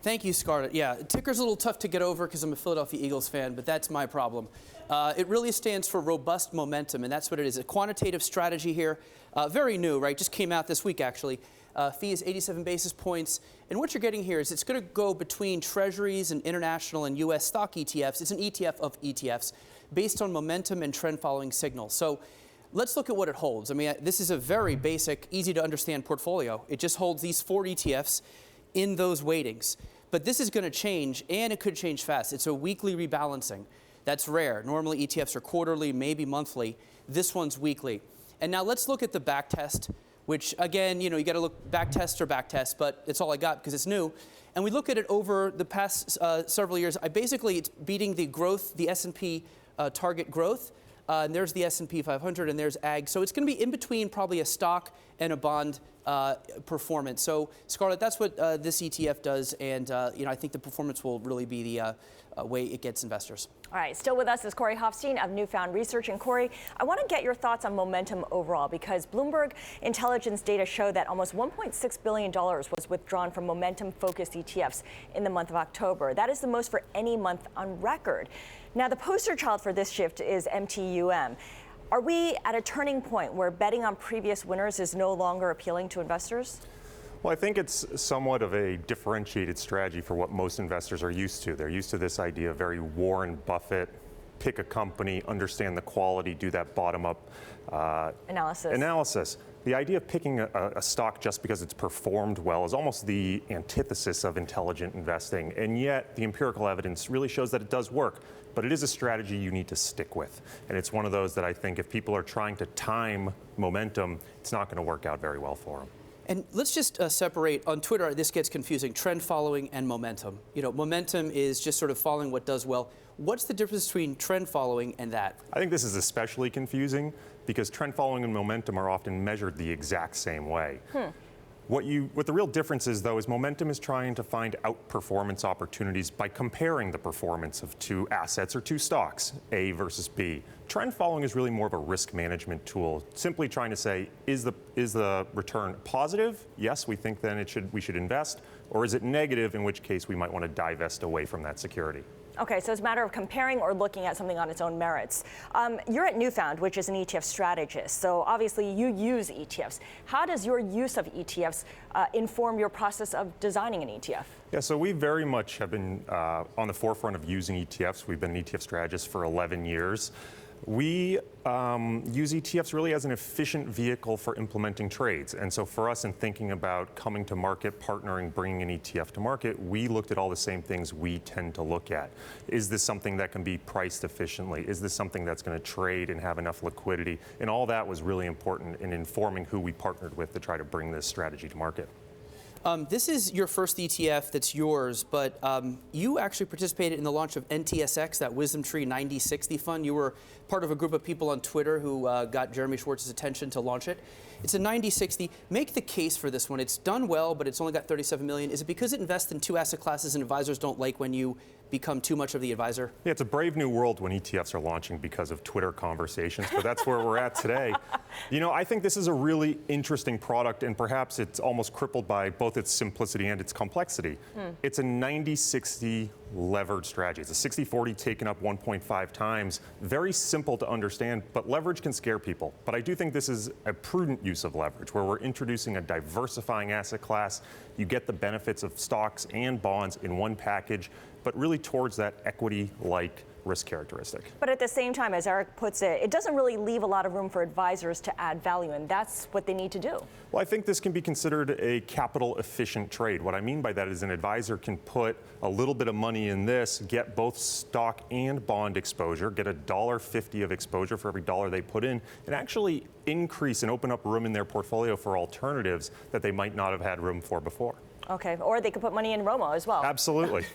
Thank you, Scarlet. Yeah, ticker's a little tough to get over because I'm a Philadelphia Eagles fan, but that's my problem. It really stands for robust momentum, and that's what it is. A quantitative strategy here, very new, right? Just came out this week, actually. Fee is 87 basis points. And what you're getting here is it's going to go between treasuries and international and U.S. stock ETFs. It's an ETF of ETFs based on momentum and trend following signals. So let's look at what it holds. I mean, this is a very basic, easy to understand portfolio. It just holds these 4 ETFs in those weightings. But this is going to change, and it could change fast. It's a weekly rebalancing. That's rare. Normally ETFs are quarterly, maybe monthly. This one's weekly. And now let's look at the back test, which again, you got to look back test or back test, but it's all I got because it's new. And we look at it over the past several years. Basically, it's beating the growth, the S&P target growth. And there's the S&P 500, and there's ag. So it's going to be in between probably a stock and a bond performance. So, Scarlet, that's what this ETF does, and I think the performance will really be the way it gets investors. All right, still with us is Corey Hoffstein of Newfound Research. And Corey, I want to get your thoughts on momentum overall, because Bloomberg Intelligence data show that almost $1.6 billion was withdrawn from momentum-focused ETFs in the month of October. That is the most for any month on record. Now, the poster child for this shift is MTUM. Are we at a turning point where betting on previous winners is no longer appealing to investors? Well, I think it's somewhat of a differentiated strategy for what most investors are used to. They're used to this idea of very Warren Buffett, pick a company, understand the quality, do that bottom-up analysis. The idea of picking a stock just because it's performed well is almost the antithesis of intelligent investing, and yet the empirical evidence really shows that it does work. But it is a strategy you need to stick with, and it's one of those that I think if people are trying to time momentum, it's not going to work out very well for them. And let's just separate, on Twitter, this gets confusing, trend following and momentum. Momentum is just sort of following what does well. What's the difference between trend following and that? I think this is especially confusing because trend following and momentum are often measured the exact same way. What the real difference is, though, is momentum is trying to find outperformance opportunities by comparing the performance of 2 assets or 2 stocks, A versus B. Trend following is really more of a risk management tool, simply trying to say, is the return positive? Yes, we think then we should invest. Or is it negative, in which case we might want to divest away from that security. Okay, so it's a matter of comparing or looking at something on its own merits. You're at Newfound, which is an ETF strategist, so obviously you use ETFs. How does your use of ETFs inform your process of designing an ETF? Yeah, so we very much have been on the forefront of using ETFs. We've been an ETF strategist for 11 years. We use ETFs really as an efficient vehicle for implementing trades. And so for us, in thinking about coming to market, partnering, bringing an ETF to market, we looked at all the same things we tend to look at. Is this something that can be priced efficiently? Is this something that's going to trade and have enough liquidity? And all that was really important in informing who we partnered with to try to bring this strategy to market. This is your first ETF that's yours, but you actually participated in the launch of NTSX, that Wisdom Tree 90/60 fund. You were part of a group of people on Twitter who got Jeremy Schwartz's attention to launch it. It's a 90/60. Make the case for this one. It's done well, but it's only got 37 million. Is it because it invests in 2 asset classes and advisors don't like when you become too much of the advisor? Yeah, it's a brave new world when ETFs are launching because of Twitter conversations, but that's where we're at today. I think this is a really interesting product, and perhaps it's almost crippled by both its simplicity and its complexity. It's a 90/60 levered strategy. It's a 60/40 taken up 1.5 times. Very simple to understand, but leverage can scare people. But I do think this is a prudent use of leverage, where we're introducing a diversifying asset class. You get the benefits of stocks and bonds in one package, but really towards that equity-like risk characteristic. But at the same time, as Eric puts it, it doesn't really leave a lot of room for advisors to add value, and that's what they need to do. Well, I think this can be considered a capital-efficient trade. What I mean by that is an advisor can put a little bit of money in this, get both stock and bond exposure, get $1.50 of exposure for every dollar they put in, and actually increase and open up room in their portfolio for alternatives that they might not have had room for before. Okay, or they could put money in ROMO as well. Absolutely.